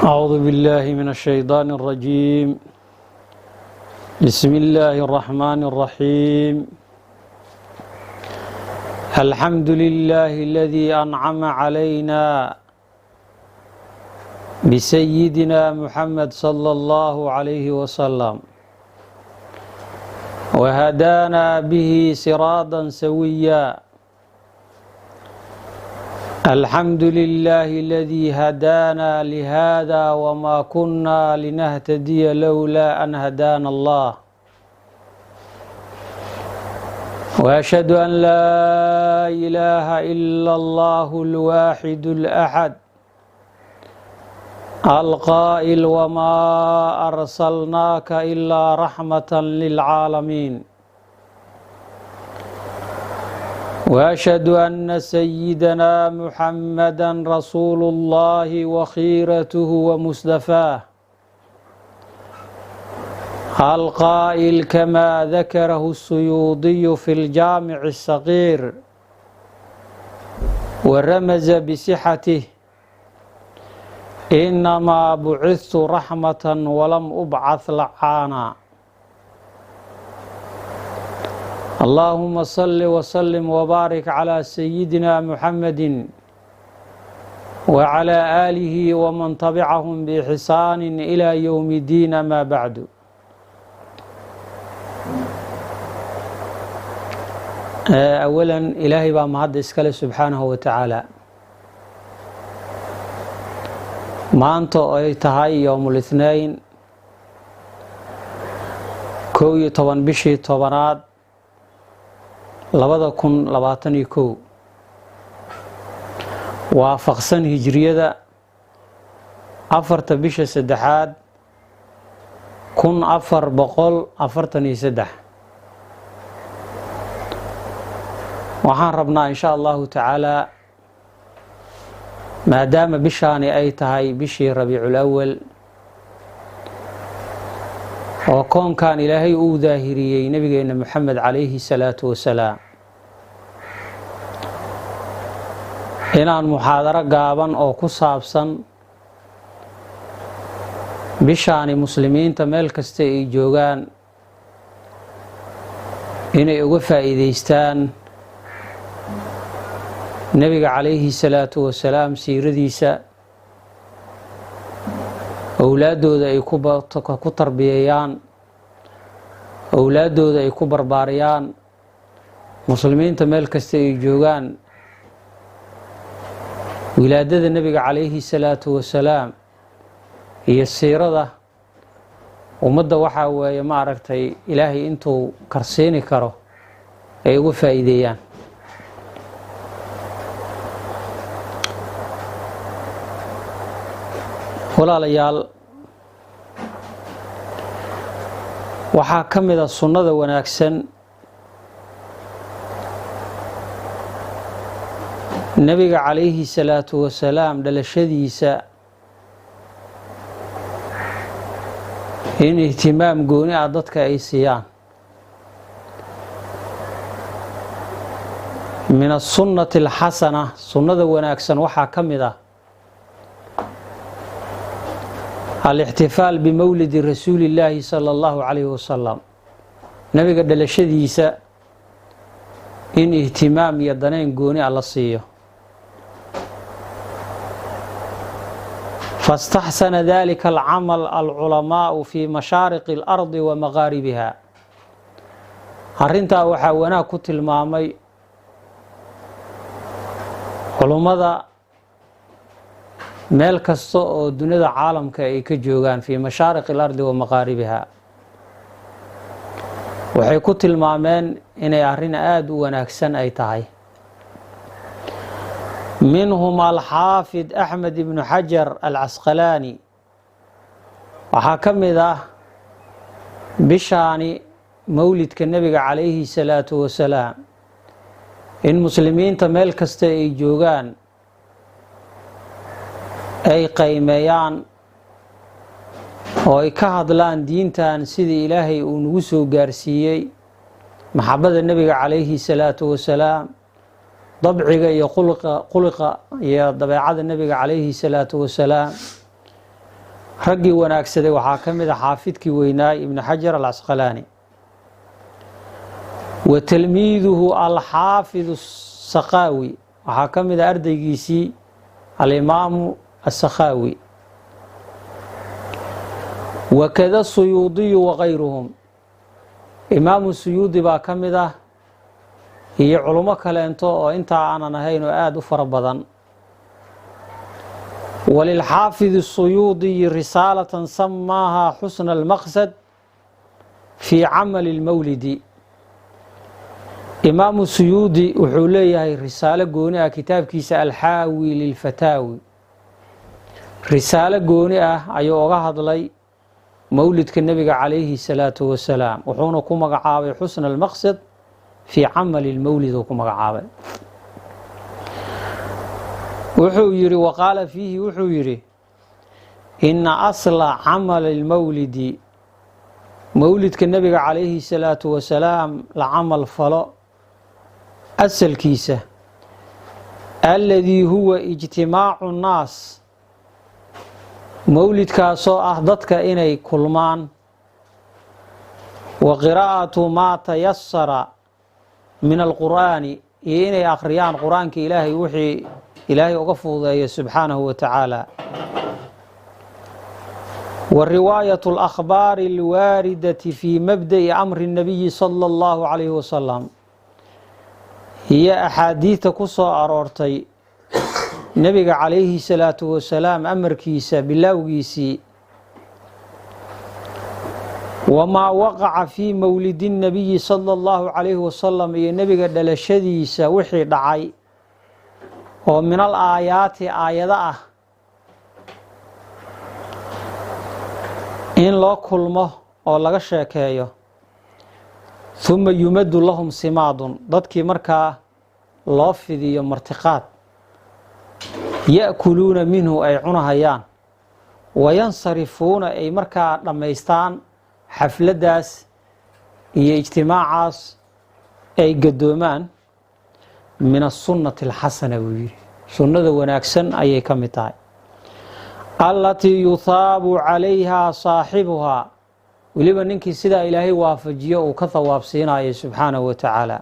أعوذ بالله من الشيطان الرجيم. بسم الله الرحمن الرحيم. الحمد لله الذي أنعم علينا بسيدنا محمد صلى الله عليه وسلم وهدانا به صراطا سويا. الحمد لله الذي هدانا لهذا وما كنا لنهتدي لولا أن هدانا الله. وأشهد أن لا إله إلا الله الواحد الأحد القائل وما أرسلناك إلا رحمة للعالمين. وأشهد أن سيدنا محمدا رسول الله وخيرته ومصطفاه القائل كما ذكره السيوطي في الجامع الصغير ورمز بصحته: إنما بعثت رحمة ولم أبعث لعانا. اللهم صل وسلم وبارك على سيدنا محمد وعلى آله ومن تبعهم بإحسان إلى يوم الدين. ما بعد. أولا إلهي baa mahad iskale subxaanahu wa tacaala. maanta oo ay tahay yowmul ithnayn 11 bishii tobanaad 2021 waafaqsan hijriyada 4 bisha saddexaad 1443. waxaan rabnaa insha allahu tacaala maadaama bishaani ay tahay bishii rabiicul awal oo koonkan ilaahay uu daahiriyey nabigeena maxamed calayhi salaatu wasalaam, inaan muxaadaro gaaban oo ku saabsan bishaani muslimiinta meel kasta ay joogaan inay uga faa'iidaystaan nabiga calayhi salaatu wasalaam siiradiisa, owlaadooda ay ku tarbiyayaan, owlaadooda ay ku barbaariyaan, muslimiinta meel kasta ay joogaan wilaadada nabiga calayhi salaatu wasalaam iyo siirada ummadda waxaa weeye ma aragtay ilaahay intuu karsiini karo ay uga faa'iideeyaan. walaalayaal, waxaa ka mid a sunnada wanaagsan nebiga calayhi salaatu wasalaam dhalashadiisa in ihtimaam gooni ah dadka ay siiyaan. min asunnati alxasana, sunnada wanaagsan waxaa ka mid ah alixtifaal bimowlidi rasuuli illaahi sala allahu calayhi wasalam, nabiga dhalashadiisa in ihtimaam iyo daneyn gooni ah la siiyo. faاstaxsana dalika alcamal alculamaau fi mashaariqi اlardi wa maqaaribiha. arrintaa waxaa wanaag ku tilmaamay culummada meel kasta oo dunida caalamka ay ka joogaan fi mashaariqi اlardi wa maqaaribiha. waxay ku tilmaameen inay arrin aada u wanaagsan ay tahay. minhum alxaafid axmed ibnu xajar alcasqalaani. waxaa ka mid ah bishaani mowlidka nebiga calayhi salaatu wasalaam in muslimiinta meel kasta ay joogaan ay qiimeeyaan oo ay ka hadlaan diintan sidii ilaahay uu nagu soo gaarsiiyey, maxabada nebiga calayhi salaatu wasalaam, dabciga iyo quliqa iyo dabeecada nebiga calayhi salaatu wasalaam raggii wanaagsaday waxaa ka mid a xaafidkii weynaay ibnu xajar alcasqalaani wa tilmiiduhu alxaafidu asaqaawi waxaa ka mid a ardaygiisii alimaamu asaqaawi wakada suyuudiyu wakayruhum imaamu suyuudi baa ka mid ah iyo culummo kaleento oo intaa aanan ahayn oo aada u fara badan walilxaafid الsuyuudiyi risaalatan samaaha xusna almaqsad fii camali اlmawlidi imaamu suyuudi wuxuu leeyahay risaalo gooni ah kitaabkiisa alxaawi lilfataawi risaalo gooni ah ayuu oga hadlay mawlidka nebiga calayhi الsalaatu wasalaam wuxuuna ku magacaabay xusna almaqsad fii camali اlmawlid uu ku magacaabay wuxuu yihi waqaala fiihi wuxuu yidhi ina asla camali اlmawlidi mawlidka nebiga calayhi الsalaatu wasalaam la camal falo asalkiisa aladii huwa ijtimaacu nnaas mawlidkaasoo ah dadka inay kulmaan wa qiraa'atu maa tayasara min alqur'aani iyo inay akhriyaan qur-aanka ilaahay wixii ilaahay uga fududeeya subxaanahu wa tacaala wa riwaayatu alakhbaari alwaaridati fii mabda'i amri الnabiyi sala allahu calayhi wasalam iyo axaadiidta ku soo aroortay nebiga calayhi salaatu wasalaam amarkiisa bilowgiisii wamaa waqaca fii mowlidi الnabiyi sala allahu calayhi wasalam iyo nebiga dhalashadiisa wixii dhacay oo min al aayaati aayado ah in loo kulmo oo laga sheekeeyo huma yumadu lahum simaadun dadkii markaa loo fidiyo martiqaad ya'kuluuna minhu ay cunahayaan wayansarifuuna ay markaa dhammaystaan xafladdaas iyo ijtimaacaas ay gadoomaan min asunnati alxasana buu yidhi sunnada wanaagsan ayay ka mid tahay allatii yuhaabu calayhaa saaxibuhaa weliba ninkii sidaa ilaahay waafajiyo uu ka hawaabsiinayo subxaanahu wa tacaala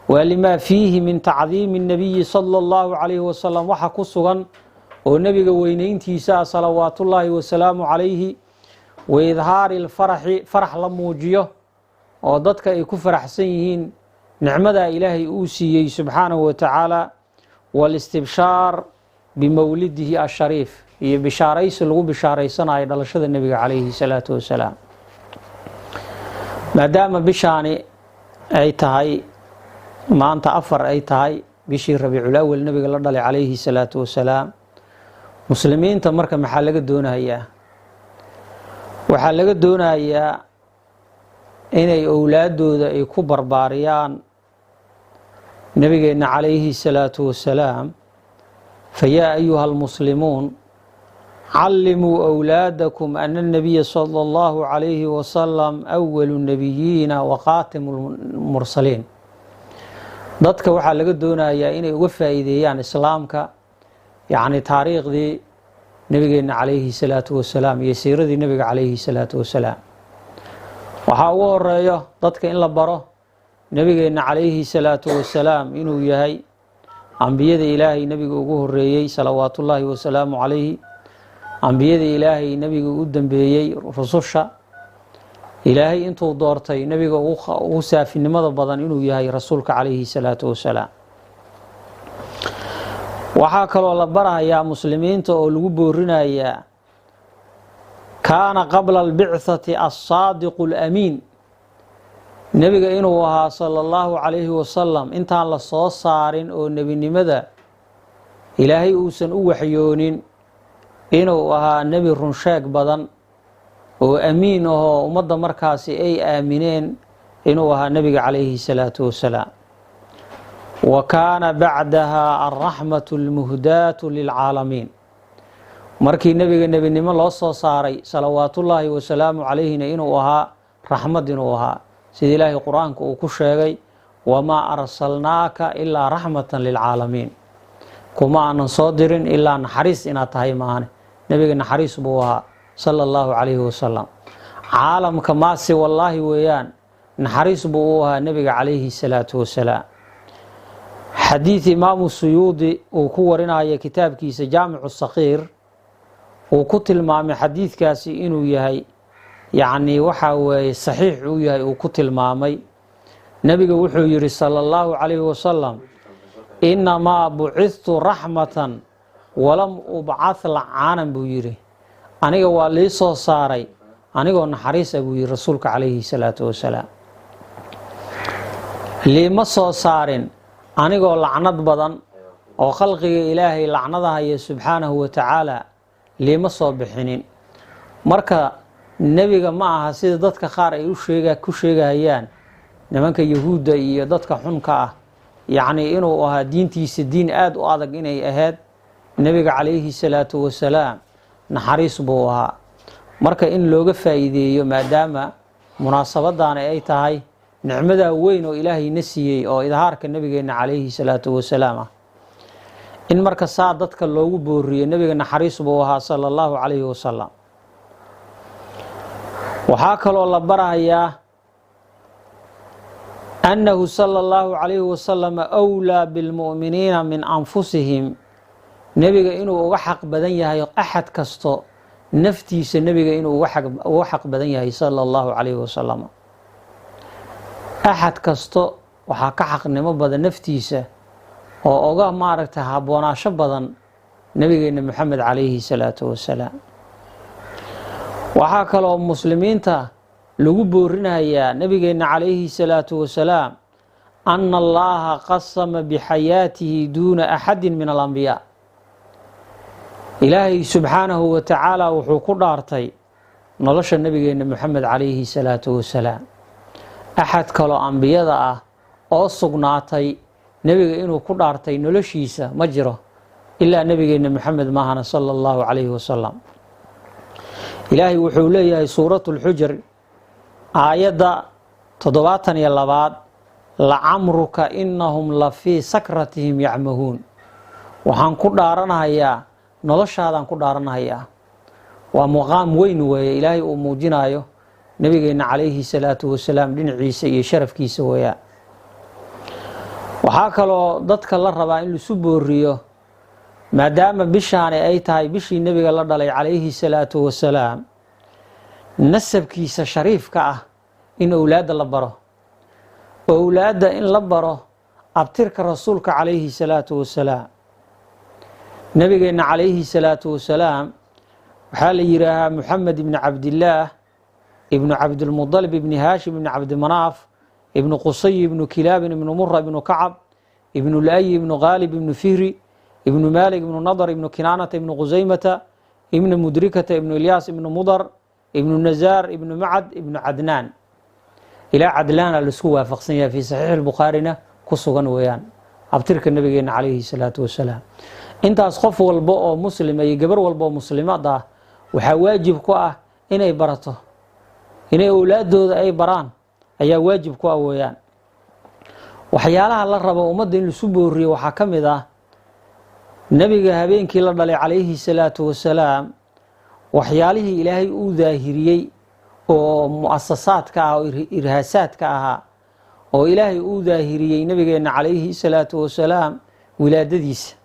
waa limaa fiihi min tacdiimi الnabiyi sala allahu calayhi wasalam waxa ku sugan oo nebiga weynayntiisa salawaatullaahi wasalaamu calayhi wa idhaari اlfaraxi farax la muujiyo oo dadka ay ku faraxsan yihiin nicmadaa ilaahay uu siiyey subxaanahu wa tacaala wاlistibshaar bimowlidihi ashariif iyo bishaaraysi lagu bishaaraysanayo dhalashada nebiga calayhi salaatu wasalaam maadaama bishaani ay tahay maanta 4 ay tahay bishii rabiiculawal nebiga la dhalay calayhi salaatu wasalaam muslimiinta marka maxaa laga doonayaa waxaa laga doonayaa inay owlaadooda ay ku barbaariyaan nebigeenna calayhi salaatu wasalaam fayaa ayuha almuslimuun callimuu أwlaadakum ana الnabiya salى اllahu calayhi wasalam awalu الnabiyiina wa qaatimu lmursaliin dadka waxaa laga doonayaa inay uga faa'iideeyaan islaamka yacni taariikhdii nebigeenna calayhi salaatu wasalaam iyo siiradii nebiga calayhi salaatu wasalaam waxaa ugu horeeyo dadka in la baro nebigeenna calayhi salaatu wasalaam inuu yahay ambiyada ilaahay nebiga ugu horeeyey salawaatullaahi wasalaamu calayhi ambiyada ilaahay nebiga u dambeeyey rususha ilaahay intuu doortay nebiga ugu saafinimada badan inuu yahay rasuulka calayhi salaatu wasalaam waxaa kaloo la barahayaa muslimiinta oo lagu boorinayaa kaana qabla albicthati assaadiqu alamiin nebiga inuu ahaa sala allahu calayhi wasalam intaan la soo saarin oo nebinimada ilaahay uusan u waxyoonin inuu ahaa nebi runsheeg badan oo amiin ahoo ummadda markaasi ay aamineen inuu ahaa nebiga calayhi salaatu wasalaam wa kaana bacdaha alraxmatu almuhdaatu lilcaalamiin markii nebiga nebinimo loo soo saaray salawaatullaahi wasalaamu calayhina inuu ahaa raxmad inuu ahaa sida ilaahay qur-aanka uu ku sheegay wamaa arsalnaaka ilaa raxmatan lilcaalamiin kuma aanan soo dirin ilaa naxariis inaad tahay maahane nebiga naxariis buu ahaa sala allahu calayhi wasalam. caalamka maasi wallaahi weeyaan naxariis buu u ahaa nebiga calayhi salaatu wasalaam. xadiid imaamu suyuudi uu ku warinaya kitaabkiisa jaamicu saqiir uu ku tilmaamay xadiidkaasi inuu yahay yacni waxaa weeye saxiix uu yahay uu ku tilmaamay. nebiga wuxuu yidhi sala allahu calayhi wasalam innamaa bucidtu raxmatan walam ubcad lacaanan buu yidhi, aniga waa lii soo saaray anigoo naxariisa buu yidhi rasuulka calayhi salaatu wasalaam. liima soo saarin anigoo lacnad badan oo khalqiga ilaahay lacnadahaya subxaanahu wa tacaala liima soo bixinin. marka nebiga ma aha sida dadka qaar ay ku sheegahayaan nimanka yahuudda iyo dadka xunka ah, yacni inuu ahaa diintiisa diin aada u adag inay ahayd. nebiga calayhi salaatu wasalaam naxariis buu ahaa. marka in looga faa'iideeyo maadaama munaasabadaani ay tahay nicmadaa weyn oo ilaahayna siiyey oo idhaarka nebigeenna calayhi salaatu wasalaam ah, in marka saa dadka loogu booriyo. nebiga naxariis buu ahaa sala allahu calayhi wasalam. waxaa kaloo la barahayaa annahu sala allahu calayhi wasalam awlaa bilmu'miniina min anfusihim, nebiga inuu uga xaq badan yahay axad kasto naftiisa, nebiga inuu uga xaq badan yahay sala allahu calayhi wasalam. axad kasto waxaa ka xaqnimo badan naftiisa oo uga maaragtay habboonaasho badan nebigeenna moxamed calayhi salaatu wasalaam. waxaa kaloo muslimiinta lagu boorinayaa nebigeenna calayhi salaatu wasalaam ana allaha qasama bixayaatihi duuna axadin min alambiyaa. ilaahay subxaanahu wa tacaala wuxuu ku dhaartay nolosha nebigeenna moxamed calayhi salaatu wasalaam. axad kaloo ambiyada ah oo sugnaatay nebiga inuu ku dhaartay noloshiisa ma jiro ilaa nebigeenna moxamed maahana sala allahu calayhi wasalam. ilaahay wuxuu leeyahay suuratu lxujr aayadda 72 lacamruka inahum la fii sakratihim yacmahuun. waxaan ku dhaaranahayaa noloshaadaan ku dhaaranahayaa. waa muqaam weyn weeye ilaahay uu muujinayo nebigeenna calayhi salaatu wasalaam dhinaciisa iyo sharafkiisa weeyaan. waxaa kaloo dadka la rabaa in laisu booriyo maadaama bishaani ay tahay bishii nebiga la dhalay calayhi salaatu wasalaam, nasabkiisa shariifka ah in owlaadda la baro. owlaadda in la baro abtirka rasuulka calayhi salaatu wasalaam. nebigeenna calayhi salaatu wasalaam waxaa la yidhaahaa moxamed ibni cabdillaah ibnu cabdilmudalib ibni haashim ibni cabdimanaaf ibnu qusay ibnu kilaabin ibnu mura ibnu kacab ibnu laayi ibnu qaalib ibnu fihri ibnu maalik ibnu nadar ibnu kinaanata ibnu qusaymata ibnu mudrikata ibnu ilyaas ibnu mudar ibnu nazaar ibnu macad ibnu cadnaan. ilaa cadlaana laisku waafaqsan yahay fii saxiixi lbukhaarina ku sugan weeyaan abtirka nebigeenna calayhi salaatu wasalaam. intaas qof walba oo muslima iyo gabar walba oo muslimad ah waxaa waajib ku ah inay barato, inay owlaadooda ay baraan ayaa waajib ku ah weeyaan. waxyaalaha la rabo ummadda in laisu booriyo waxaa ka mid ah nebiga habeenkii la dhalay calayhi salaatu wasalaam waxyaalihii ilaahay uu daahiriyey oo mu'asasaadka ah oo irhaasaadka ahaa oo ilaahay uu daahiriyey nebigeenna calayhi salaatu wasalaam wilaadadiisa.